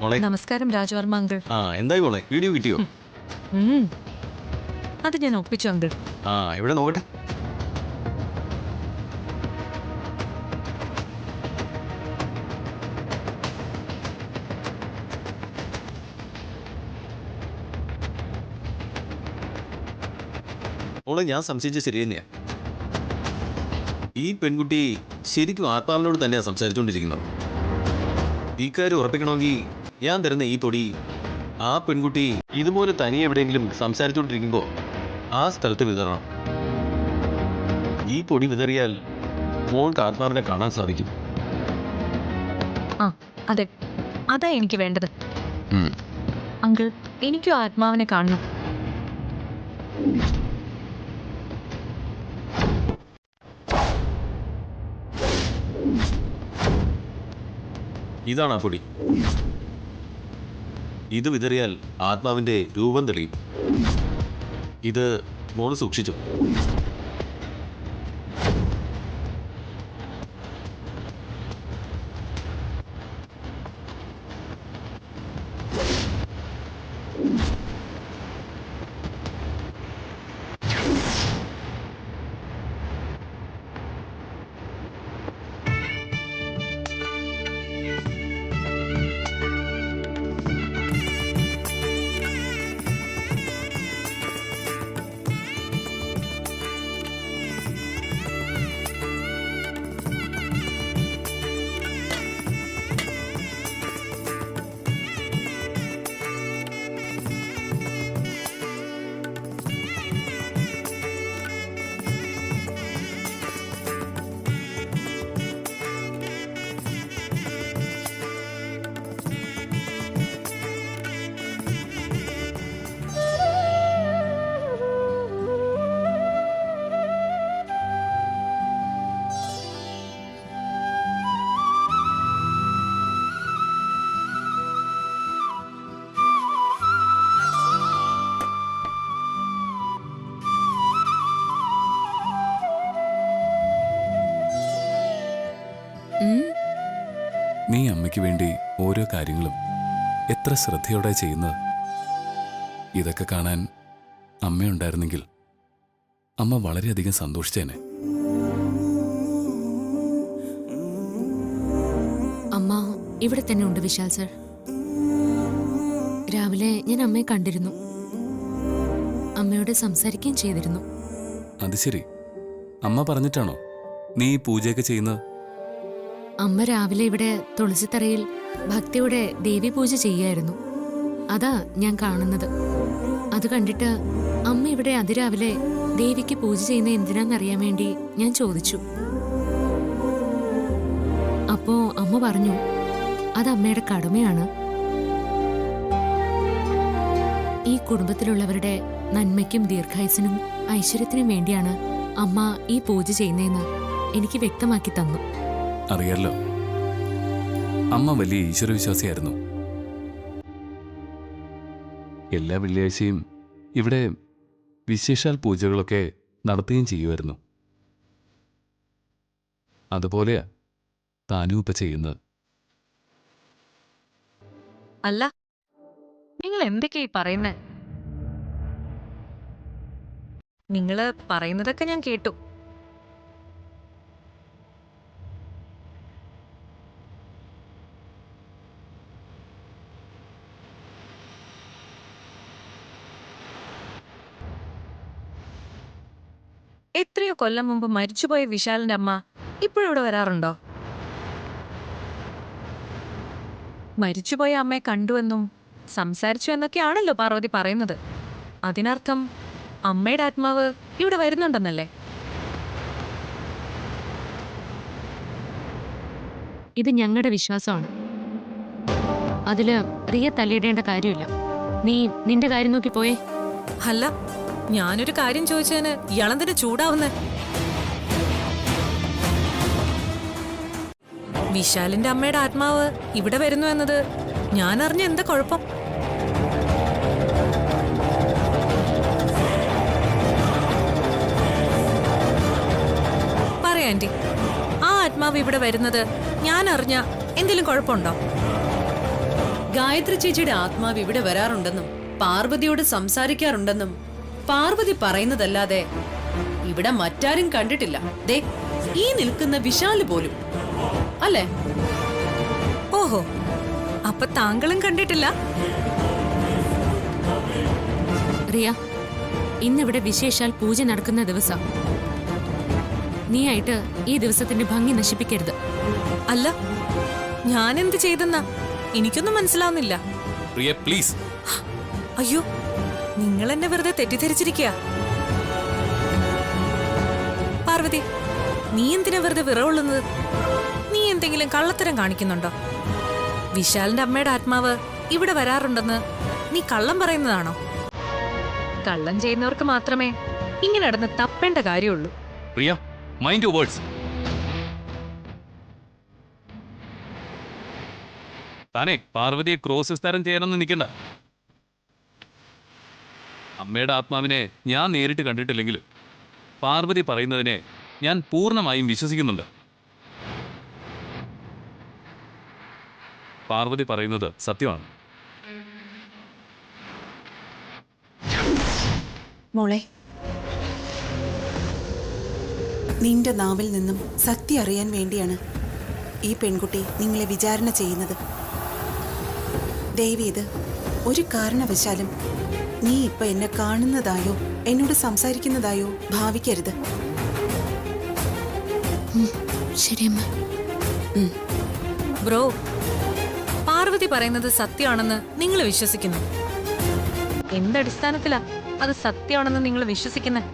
മോളെ നമസ്കാരം രാജവർമ്മ അങ്കിൾ. എന്തായി മോളെ, വീഡിയോ കിട്ടിയോ? അത് ഞാൻ ഒപ്പിച്ചു അങ്കിൾ. ഇവിടെ നോക്കട്ടെ. മോളെ, ഞാൻ സംശയിച്ച ശരി തന്നെയാ. ഈ പെൺകുട്ടി ശരിക്കും ആത്മാവിനോട് തന്നെയാണ് സംസാരിച്ചുകൊണ്ടിരിക്കുന്നത്. ഈ കാര്യം ഉറപ്പിക്കണമെങ്കിൽ ഞാൻ തരുന്ന ഈ പൊടി ആ പെൺകുട്ടി ഇതുപോലെ തനിയെ എവിടെയെങ്കിലും സംസാരിച്ചുകൊണ്ടിരിക്കുമ്പോൾ ആ സ്ഥലത്ത് വിതറണം. ഈ പൊടി വിതറിയാൽ മോൾക്ക് ആത്മാവിനെ കാണാൻ സാധിക്കും. അതെ, അതാ എനിക്ക് വേണ്ടത് അങ്കിൾ. എനിക്കും ആത്മാവിനെ കാണണം. ഇതാണ് ആ പൊടി. ഇത് വിതറിയാൽ ആത്മാവിന്റെ രൂപം തെളിയും. ഇത് മോള് സൂക്ഷിച്ചു. നീ അമ്മയ്ക്ക് വേണ്ടി ഓരോ കാര്യങ്ങളും എത്ര ശ്രദ്ധയോടെ ചെയ്യുന്നത്. ഇതൊക്കെ കാണാൻ അമ്മയുണ്ടായിരുന്നെങ്കിൽ അമ്മ വളരെയധികം സന്തോഷിച്ചേനെ. അമ്മ ഇവിടെ തന്നെ ഉണ്ട് വിശാൽ സർ. രാവിലെ ഞാൻ അമ്മയെ കണ്ടിരുന്നു, അമ്മയോട് സംസാരിക്കുകയും ചെയ്തിരുന്നു. അത് ശരി, അമ്മ പറഞ്ഞിട്ടാണോ നീ ഈ പൂജയൊക്കെ ചെയ്യുന്നത്? അമ്മ രാവിലെ ഇവിടെ തുളസിത്തറയിൽ ഭക്തിയോടെ ദേവി പൂജ ചെയ്യായിരുന്നു. അതാ ഞാൻ കാണുന്നത്. അത് കണ്ടിട്ട് അമ്മ ഇവിടെ അതിരാവിലെ ദേവിക്ക് പൂജ ചെയ്യുന്ന എന്തിനാന്നറിയാൻ വേണ്ടി ഞാൻ ചോദിച്ചു. അപ്പോ അമ്മ പറഞ്ഞു അത് അമ്മയുടെ കടമയാണ്. ഈ കുടുംബത്തിലുള്ളവരുടെ നന്മയ്ക്കും ദീർഘായുസിനും ഐശ്വര്യത്തിനും വേണ്ടിയാണ് അമ്മ ഈ പൂജ ചെയ്യുന്നതെന്ന് എനിക്ക് വ്യക്തമാക്കി തന്നു. അറിയാലോ, അമ്മ വലിയ ഈശ്വരവിശ്വാസിയായിരുന്നു. എല്ലാ വെള്ളിയാഴ്ചയും ഇവിടെ വിശേഷാൽ പൂജകളൊക്കെ നടത്തുകയും ചെയ്യുമായിരുന്നു. അതുപോലെയാ താനും ഇപ്പം ചെയ്യുന്നത്. അല്ല, നിങ്ങൾ എന്തൊക്കെയായി പറയുന്നേ? നിങ്ങള് പറയുന്നതൊക്കെ ഞാൻ കേട്ടു. എത്രയോ കൊല്ലം മുമ്പ് മരിച്ചുപോയ വിശാലിന്റെ അമ്മ ഇപ്പോഴിവിടെ വരാറുണ്ടോ? മരിച്ചുപോയ അമ്മയെ കണ്ടുവെന്നും സംസാരിച്ചു എന്നൊക്കെയാണല്ലോ പാർവതി പറയുന്നത്. അതിനർത്ഥം അമ്മയുടെ ആത്മാവ് ഇവിടെ വരുന്നുണ്ടെന്നല്ലേ? ഇത് ഞങ്ങളുടെ വിശ്വാസമാണ്. അതില് റിയ തലയിടേണ്ട കാര്യമില്ല. നീ നിന്റെ കാര്യം നോക്കി പോയേ. അല്ല, ഞാനൊരു കാര്യം ചോദിച്ചതിന് ഇയാളെന്തിനു ചൂടാവുന്നേ? വിശാലിന്റെ അമ്മയുടെ ആത്മാവ് ഇവിടെ വരുന്നു എന്നത് ഞാൻ അറിഞ്ഞ എന്താ കുഴപ്പം? പറയാ ആന്റി, ആ ആത്മാവ് ഇവിടെ വരുന്നത് ഞാൻ അറിഞ്ഞ എന്തെങ്കിലും കുഴപ്പമുണ്ടോ? ഗായത്രി ചേച്ചിയുടെ ആത്മാവ് ഇവിടെ വരാറുണ്ടെന്നും പാർവതിയോട് സംസാരിക്കാറുണ്ടെന്നും പാർവതി പറയുന്നതല്ലാതെ ഇവിടെ മറ്റാരും കണ്ടിട്ടില്ല. ദേ ഈ നിൽക്കുന്ന വിശാല് പോലും. അല്ലേ? ഓഹോ, അപ്പൊ താങ്കളും കണ്ടിട്ടില്ല? റിയ, ഇന്നിവിടെ വിശേഷാൽ പൂജ നടക്കുന്ന ദിവസം. നീ ആയിട്ട് ഈ ദിവസത്തിന്റെ ഭംഗി നശിപ്പിക്കരുത്. അല്ല, ഞാൻ എന്ത് ചെയ്തെന്നാ എനിക്കൊന്നും മനസ്സിലാവുന്നില്ല. പ്രിയ പ്ലീസ്. അയ്യോ, നിങ്ങൾ എന്നെ വെറുതെ തെറ്റിദ്ധരിച്ചിരിക്കുക. പാർവതി, നീ എന്തിനാ വെറുതെ വിറവുള്ളുന്നത്? നീ എന്തെങ്കിലും കള്ളത്തരം കാണിക്കുന്നുണ്ടോ? വിശാലിന്റെ അമ്മയുടെ ആത്മാവ് ഇവിടെ വരാറുണ്ടെന്ന് നീ കള്ളം പറയുന്നതാണോ? കള്ളം ചെയ്യുന്നവർക്ക് മാത്രമേ ഇങ്ങനെ നടന്ന് തപ്പേണ്ട കാര്യമുള്ളൂ. പ്രിയ, മൈൻഡ് യുവർ വേർഡ്സ്. താനേ പാർവതിയെ ക്രോസ് വിസ്താരം ചെയ്യാനൊന്നും നിൽക്കണ്ട. അമ്മയുടെ ആത്മാവിനെ ഞാൻ നേരിട്ട് കണ്ടിട്ടില്ലെങ്കിലും പാർവതി പറയുന്നതിനെ ഞാൻ പൂർണ്ണമായും വിശ്വസിക്കുന്നുണ്ട്. പാർവതി പറയുന്നത് സത്യമാണ്. മോളെ, നിന്റെ നാവിൽ നിന്നും സത്യം അറിയാൻ വേണ്ടിയാണ് ഈ പെൺകുട്ടി നിങ്ങളെ വിചാരണ ചെയ്യുന്നത്. ദയവീത് ഒരു കാരണവശാലും നീ ഇപ്പൊ എന്നെ കാണുന്നതായോ എന്നോട് സംസാരിക്കുന്നതായോ ഭാവിക്കരുത്. ശരിയമ്മ. ബ്രോ, പാർവതി പറയുന്നത് സത്യമാണെന്ന് നിങ്ങൾ വിശ്വസിക്കുന്നു. എന്തടിസ്ഥാനത്തിലാ അത് സത്യമാണെന്ന് നിങ്ങൾ വിശ്വസിക്കുന്നത്?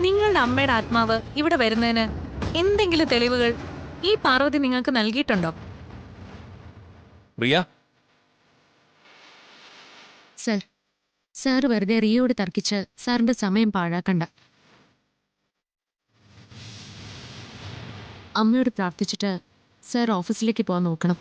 നിങ്ങളുടെ അമ്മയുടെ ആത്മാവ് ഇവിടെ വരുന്നതിന് എന്തെങ്കിലും തെളിവുകൾ ഈ പാർവതി നിങ്ങൾക്ക് നൽകിയിട്ടുണ്ടോ? പ്രിയ, സാർ വെറുതെ റിയോട് തർക്കിച്ച് സാറിന്റെ സമയം പാഴാക്കണ്ട. അമ്മയോട് പ്രാർത്ഥിച്ചിട്ട് സാർ ഓഫീസിലേക്ക് പോകാൻ നോക്കണം.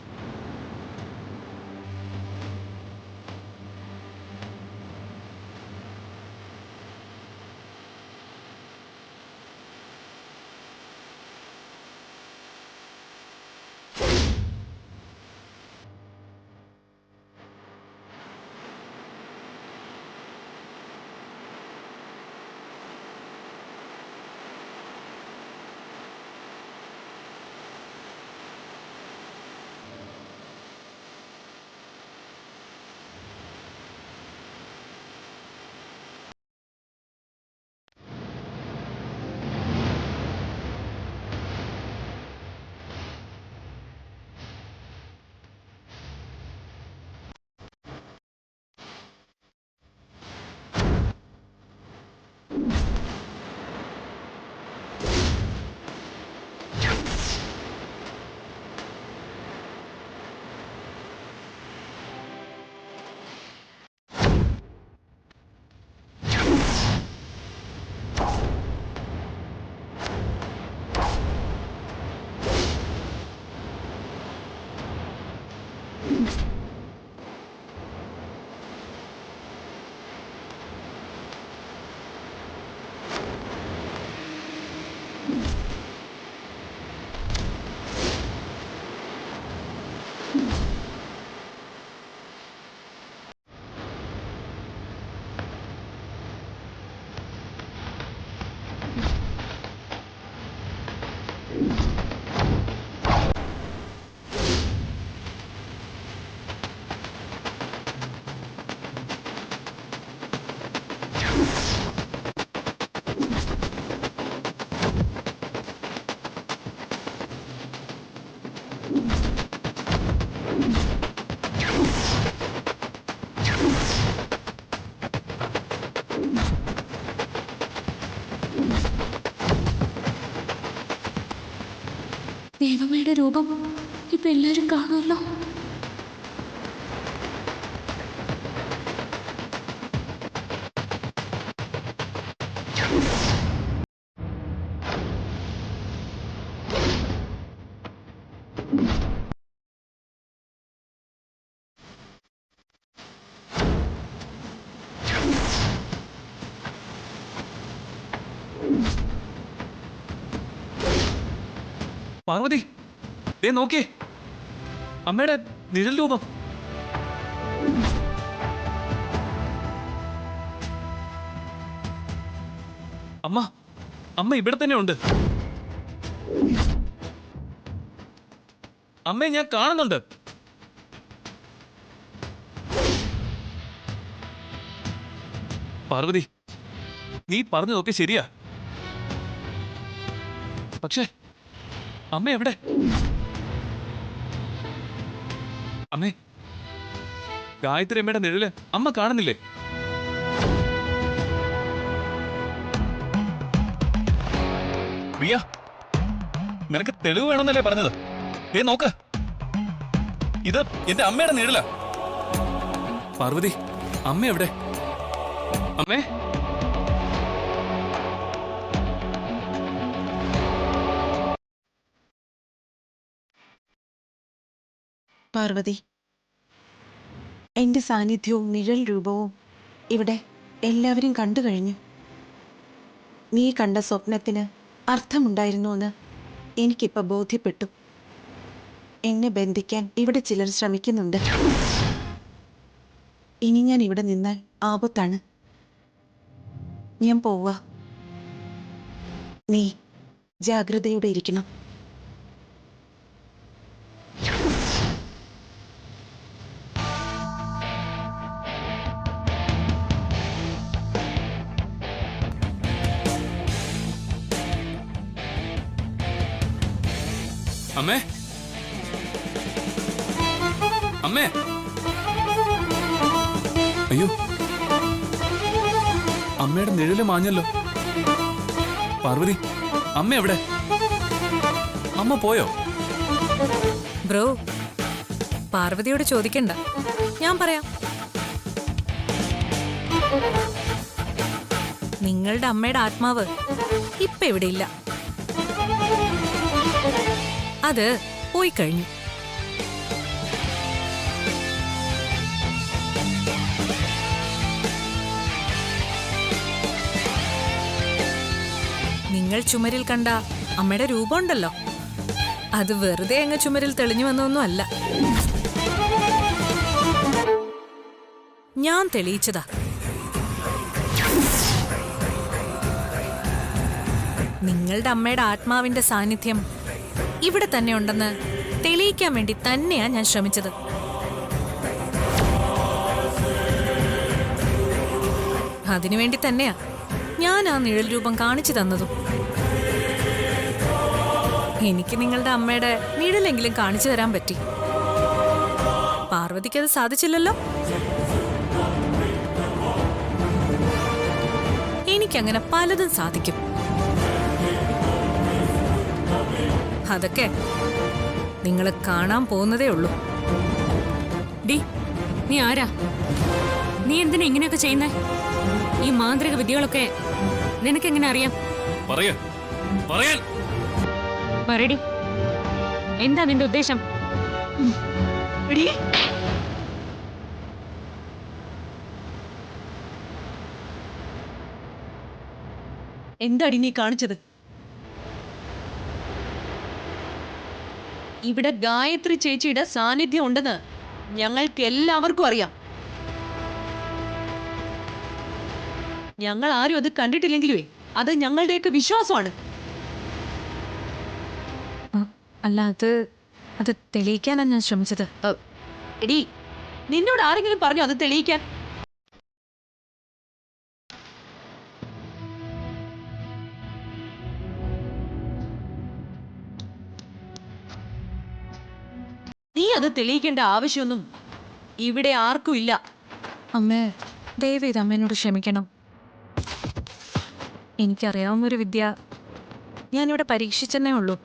ദേവമ്മയുടെ രൂപം ഇപ്പൊ എല്ലാരും കാണുമല്ലോ. പാർവതി, ദേ നോക്കിയേ, അമ്മയുടെ നിഴൽ രൂപം. അമ്മ, അമ്മ ഇവിടെ തന്നെ ഉണ്ട്. അമ്മയെ ഞാൻ കാണുന്നുണ്ട്. പാർവതി, നീ പറഞ്ഞതൊക്കെ ശരിയാ. പക്ഷേ അമ്മ എവിടെ? അമ്മേ, ഗായത്രി അമ്മയുടെ നിഴല് അമ്മ കാണുന്നില്ലേ? പ്രിയ, നിനക്ക് തെളിവ് വേണമെന്നല്ലേ പറഞ്ഞത്? നോക്ക്, ഇത് എന്റെ അമ്മയുടെ നിഴല. പാർവതി, അമ്മ എവിടെ? അമ്മേ, പാർവതി, എന്റെ സാന്നിധ്യവും നിഴൽ രൂപവും ഇവിടെ എല്ലാവരും കണ്ടു കഴിഞ്ഞു. നീ കണ്ട സ്വപ്നത്തിന് അർത്ഥമുണ്ടായിരുന്നു എന്ന് എനിക്കിപ്പോ ബോധ്യപ്പെട്ടു. എന്നെ ബന്ധിക്കാൻ ഇവിടെ ചിലർ ശ്രമിക്കുന്നുണ്ട്. ഇനി ഞാൻ ഇവിടെ നിന്നാൽ ആപത്താണ്. ഞാൻ പോവാ. നീ ജാഗ്രതയോടെ ഇരിക്കണം. അമ്മേ, അമ്മേ, അയ്യോ, അമ്മയുടെ നിഴല് മാഞ്ഞല്ലോ. പാർവതി, അമ്മ എവിടെ? അമ്മ പോയോ? ബ്രോ, പാർവതിയോട് ചോദിക്കണ്ട, ഞാൻ പറയാം. നിങ്ങളുടെ അമ്മയുടെ ആത്മാവ് ഇപ്പൊ ഇവിടെ ഇല്ല. അത് പോയി കഴിഞ്ഞു. നിങ്ങൾ ചുമരിൽ കണ്ട അമ്മയുടെ രൂപമുണ്ടല്ലോ, അത് വെറുതെ അങ്ങ് ചുമരിൽ തെളിഞ്ഞു വന്നൊന്നും അല്ല. ഞാൻ തെളിയിച്ചതാ. നിങ്ങളുടെ അമ്മയുടെ ആത്മാവിന്റെ സാന്നിധ്യം ഇവിടെ തന്നെ ഉണ്ടെന്ന് തെളിയിക്കാൻ വേണ്ടി തന്നെയാ ഞാൻ ശ്രമിച്ചത്. അതിനുവേണ്ടി തന്നെയാ ഞാൻ ആ നിഴൽ രൂപം കാണിച്ചു തന്നതും. എനിക്ക് നിങ്ങളുടെ അമ്മയുടെ നിഴലെങ്കിലും കാണിച്ചു തരാൻ പറ്റി. പാർവതിക്കത് സാധിച്ചില്ലല്ലോ. എനിക്കങ്ങനെ പലതും സാധിക്കും. അതൊക്കെ നിങ്ങൾ കാണാൻ പോകുന്നതേ ഉള്ളൂ. ഡി, നീ ആരാ? നീ എന്തിനാ ഇങ്ങനെയൊക്കെ ചെയ്യുന്നേ? ഈ മാന്ത്രിക വിദ്യകളൊക്കെ നിനക്കെങ്ങനെ അറിയാം? പറയടി, എന്താ നിന്റെ ഉദ്ദേശം? എന്താടി നീ കാണിച്ചത്? ഇവിടെ ഗായത്രി ചേച്ചിയുടെ സാന്നിധ്യം ഉണ്ടെന്ന് ഞങ്ങൾക്ക് എല്ലാവർക്കും അറിയാം. ഞങ്ങൾ ആരും അത് കണ്ടിട്ടില്ലെങ്കിലേ അത് ഞങ്ങളുടെയൊക്കെ വിശ്വാസമാണ്. അല്ല, അത് തെളിയിക്കാനാണ് ഞാൻ ശ്രമിച്ചത്. എടി, നിന്നോട് ആരെങ്കിലും പറഞ്ഞോ അത് തെളിയിക്കാൻ? നീ അത് തെളിയിക്കേണ്ട ആവശ്യമൊന്നും ഇവിടെ ആർക്കും ഇല്ല. അമ്മേ, ദയവേത് അമ്മേനോട് ക്ഷമിക്കണം. എനിക്കറിയാവുന്നൊരു വിദ്യ ഞാനിവിടെ പരീക്ഷിച്ചെന്നേ ഉള്ളൂ.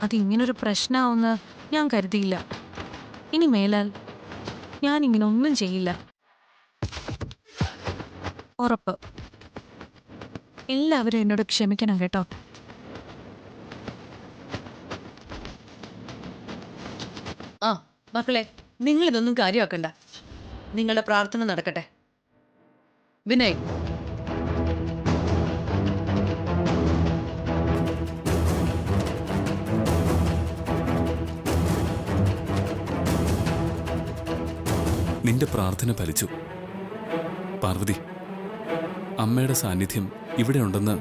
അതിങ്ങനൊരു പ്രശ്നമാവുമെന്ന് ഞാൻ കരുതിയില്ല. ഇനി മേലാൽ ഞാനിങ്ങനെ ഒന്നും ചെയ്യില്ല, ഉറപ്പ്. എല്ലാവരും എന്നോട് ക്ഷമിക്കണം കേട്ടോ. ആ മക്കളെ, നിങ്ങളിതൊന്നും കാര്യമാക്കണ്ട. നിങ്ങളുടെ പ്രാർത്ഥന നടക്കട്ടെ. വിനയ്, നിന്റെ പ്രാർത്ഥന ഫലിച്ചു. പാർവതി, അമ്മയുടെ സാന്നിധ്യം ഇവിടെ ഉണ്ടെന്ന്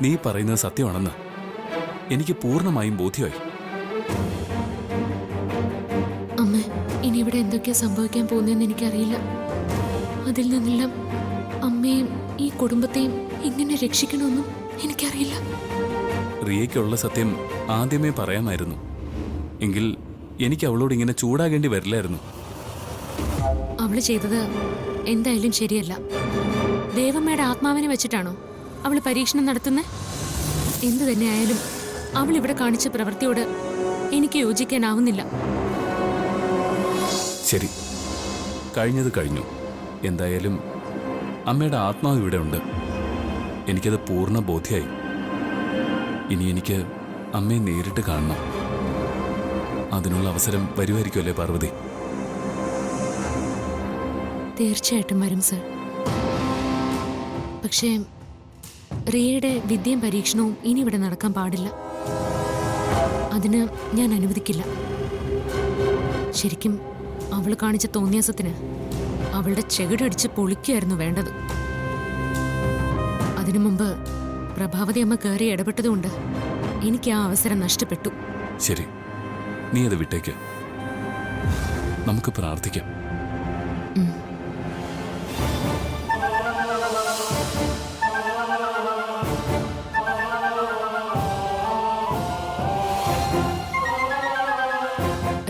നീ പറയുന്നത് സത്യമാണെന്ന് എനിക്ക് പൂർണ്ണമായും ബോധ്യമായി. അമ്മ, ഇനി ഇവിടെ എന്തൊക്കെയാ സംഭവിക്കാൻ പോകുന്നതെന്ന് എനിക്കറിയില്ല. അതിൽ നിന്നെല്ലാം അമ്മയും ഈ കുടുംബത്തെയും എങ്ങനെ രക്ഷിക്കണമെന്നും എനിക്കറിയില്ല. റിയയ്ക്കുള്ള സത്യം ആദ്യമേ പറയാമായിരുന്നു. എങ്കിൽ എനിക്ക് അവളോട് ഇങ്ങനെ ചൂടാകേണ്ടി വരില്ലായിരുന്നു. അവള് ചെയ്തത് എന്തായാലും ശരിയല്ല. ദേവമ്മയുടെ ആത്മാവിനെ വെച്ചിട്ടാണോ അവള് പരീക്ഷണം നടത്തുന്നത്? എന്തു തന്നെയായാലും അവൾ ഇവിടെ കാണിച്ച പ്രവൃത്തിയോട് എനിക്ക് യോജിക്കാനാവുന്നില്ല. ശരി, കഴിഞ്ഞത് കഴിഞ്ഞു. എന്തായാലും അമ്മയുടെ ആത്മാവ് ഇവിടെ ഉണ്ട്. എനിക്കത് പൂർണ്ണ ബോധ്യമായി. ഇനി എനിക്ക് അമ്മയെ നേരിട്ട് കാണണം. അതിനുള്ള അവസരം വരുമായിരിക്കുമല്ലേ പാർവതി? തീർച്ചയായിട്ടും വരും സർ. പക്ഷേ റിയയുടെ വിദ്യയും പരീക്ഷണവും ഇനി ഇവിടെ നടക്കാൻ പാടില്ല. അതിന് ഞാൻ അനുവദിക്കില്ല. ശരിക്കും അവൾ കാണിച്ച തോന്നിയാസത്തിന് അവളുടെ ചെകിടടിച്ച് പൊളിക്കുകയായിരുന്നു വേണ്ടത്. അതിനു മുമ്പ് പ്രഭാവതി അമ്മ കയറി ഇടപെട്ടതുകൊണ്ട് എനിക്ക് ആ അവസരം നഷ്ടപ്പെട്ടു. ശരി, നീ അത് വിട്ടേക്ക്. നമുക്ക് പ്രാർത്ഥിക്കാം.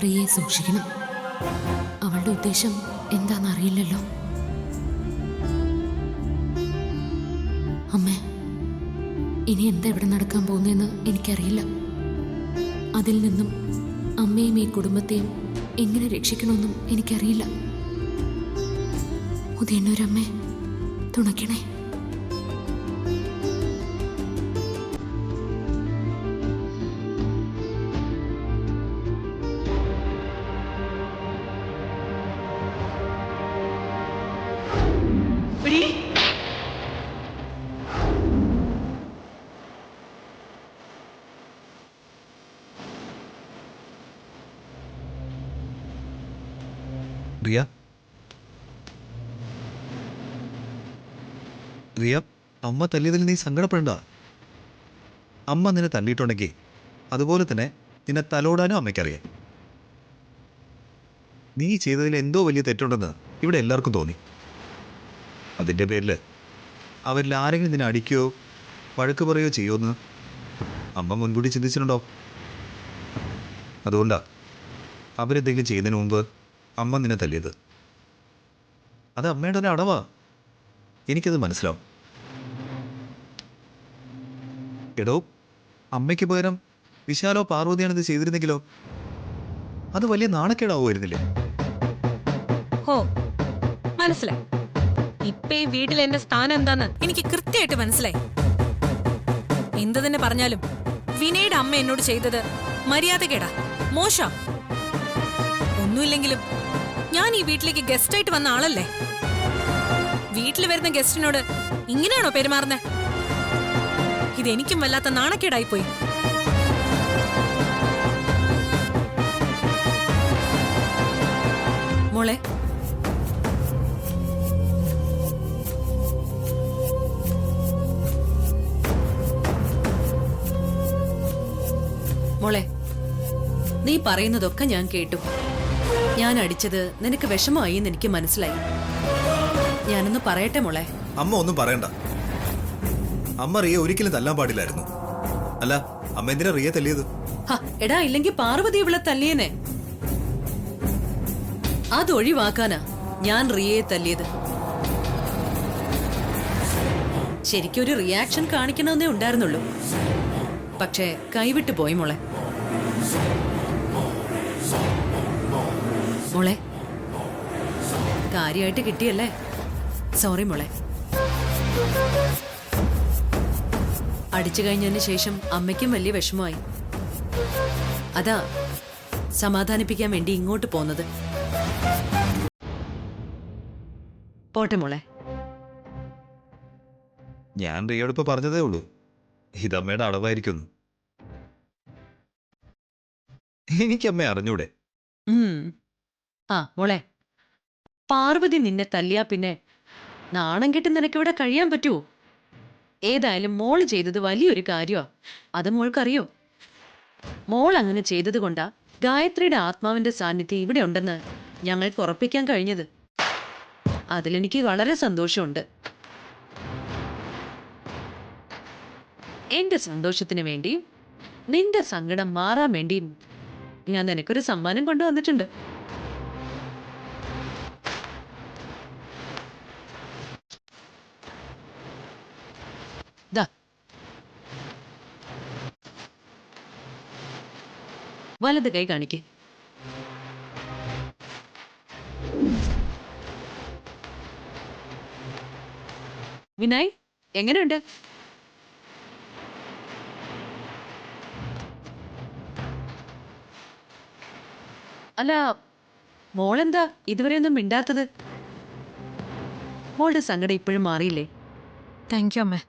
റിയയെ സൂക്ഷിക്കണം. അവളുടെ ഉദ്ദേശം എന്താണെന്നറിയില്ലല്ലോ. അമ്മേ, ഇനി എന്താ ഇവിടെ നടക്കാൻ പോകുന്നതെന്ന് എനിക്കറിയില്ല. അതിൽ നിന്നും അമ്മയും ഈ കുടുംബത്തെയും എങ്ങനെ രക്ഷിക്കണമെന്നും എനിക്കറിയില്ല. ഉദയന്നൂരമ്മേ, തുണയ്ക്കണേ. റിയ, റിയ, അമ്മ തല്ലിയതിൽ നീ സങ്കടപ്പെടണ്ട. അമ്മ നിന്നെ തല്ലിയിട്ടുണ്ടെങ്കിൽ അതുപോലെ തന്നെ നിന്നെ തലോടാനും അമ്മയ്ക്കറിയാം. നീ ചെയ്തതിൽ എന്തോ വലിയ തെറ്റുണ്ടെന്ന് ഇവിടെ എല്ലാവർക്കും തോന്നി. അതിൻ്റെ പേരിൽ അവരിൽ ആരെങ്കിലും നിന്നെ അടിക്കുകയോ വഴക്ക് പറയുകയോ ചെയ്യുമെന്ന് അമ്മ മുൻകൂട്ടി ചിന്തിച്ചിട്ടുണ്ടോ? അതുകൊണ്ടാണ് അവരെന്തെങ്കിലും ചെയ്യുന്നതിന് മുമ്പ് അമ്മ നിന്നെ തല്ലിയത്. അത് അമ്മയുടെ ഒരു അടവാ. എനിക്കത് മനസ്സിലാവും. എടോ, അമ്മയ്ക്ക് പകരം വിശാലോ പാർവതിയാണിത് ചെയ്തിരുന്നെങ്കിലോ അത് വലിയ നാണക്കേടാവുമായിരുന്നില്ലേ? ഹോ, മനസ്സിലായി. ഇപ്പൊ ഈ വീട്ടിൽ എന്റെ സ്ഥാനം എന്താന്ന് എനിക്ക് കൃത്യമായിട്ട് മനസ്സിലായി. എന്ത് തന്നെ പറഞ്ഞാലും വിനയുടെ അമ്മ എന്നോട് ചെയ്തത് മര്യാദകേടാ, മോശം. ഒന്നുമില്ലെങ്കിലും ഞാൻ ഈ വീട്ടിലേക്ക് ഗസ്റ്റായിട്ട് വന്ന ആളല്ലേ. വീട്ടിൽ വരുന്ന ഗസ്റ്റിനോട് ഇങ്ങനെയാണോ പെരുമാറുന്നത്? ഇതെനിക്കും വല്ലാത്ത നാണക്കേടായിപ്പോയി. മോളെ, മോളെ, നീ പറയുന്നതൊക്കെ ഞാൻ കേട്ടു. ഞാൻ അടിച്ചത് നിനക്ക് വിഷമമായി എന്ന് എനിക്ക് മനസ്സിലായി. ഞാനൊന്ന് പറയട്ടെ മോളെ. അമ്മ ഒന്നും പറയണ്ട. അമ്മ റിയ ഒരിക്കലും തല്ലാൻ പാടില്ലായിരുന്നു. അല്ല, അമ്മ എന്തിനാ റിയ തല്ലിയത്? എടാ, ഇല്ലെങ്കിൽ പാർവതി ഇവളെ തല്ലിയനെ. അതൊഴിവാക്കാനാ ഞാൻ റിയയെ തല്ലിയത്. ശരിക്കും ഒരു റിയാക്ഷൻ കാണിക്കണമെന്നേ ഉണ്ടായിരുന്നുള്ളൂ. പക്ഷേ കൈവിട്ടു പോയി മോളെ. മോളെ, കാര്യമായിട്ട് കിട്ടിയല്ലേ? സോറി മോളെ. അടിച്ചു കഴിഞ്ഞതിന് ശേഷം അമ്മയ്ക്കും വലിയ വിഷമമായി. അതാ സമാധാനിപ്പിക്കാൻ വേണ്ടി ഇങ്ങോട്ട് പോന്നത്. പോട്ടെ മോളെ. ഞാൻ റിയോട് ഇപ്പൊ പറഞ്ഞതേ ഉള്ളൂ, ഇതമ്മയുടെ അടവായിരിക്കുന്നു. എനിക്കമ്മയെ അറിഞ്ഞൂടെ? മോളെ, പാർവതി നിന്നെ തല്ലിയാ പിന്നെ നാണം കെട്ടി നിനക്കിവിടെ കഴിയാൻ പറ്റുമോ? ഏതായാലും മോള് ചെയ്തത് വലിയൊരു കാര്യമാ. അത് മോൾക്കറിയോ? മോൾ അങ്ങനെ ചെയ്തത് കൊണ്ടാ ഗായത്രിയുടെ ആത്മാവിന്റെ സാന്നിധ്യം ഇവിടെ ഉണ്ടെന്ന് ഞങ്ങൾക്ക് ഉറപ്പിക്കാൻ കഴിഞ്ഞത്. അതിലെനിക്ക് വളരെ സന്തോഷമുണ്ട്. എന്റെ സന്തോഷത്തിന് വേണ്ടിയും നിന്റെ സങ്കടം മാറാൻ വേണ്ടിയും ഞാൻ നിനക്കൊരു സമ്മാനം കൊണ്ടുവന്നിട്ടുണ്ട്. ദാ. വലത് കൈ കാണിക്ക്. വിനായ്, എങ്ങനെയുണ്ട്? അല്ല, മോളെന്താ ഇതുവരെയൊന്നും മിണ്ടാത്തത്? മോളുടെ സങ്കടം ഇപ്പോഴും മാറിയില്ലേ? താങ്ക് യു അമ്മേ.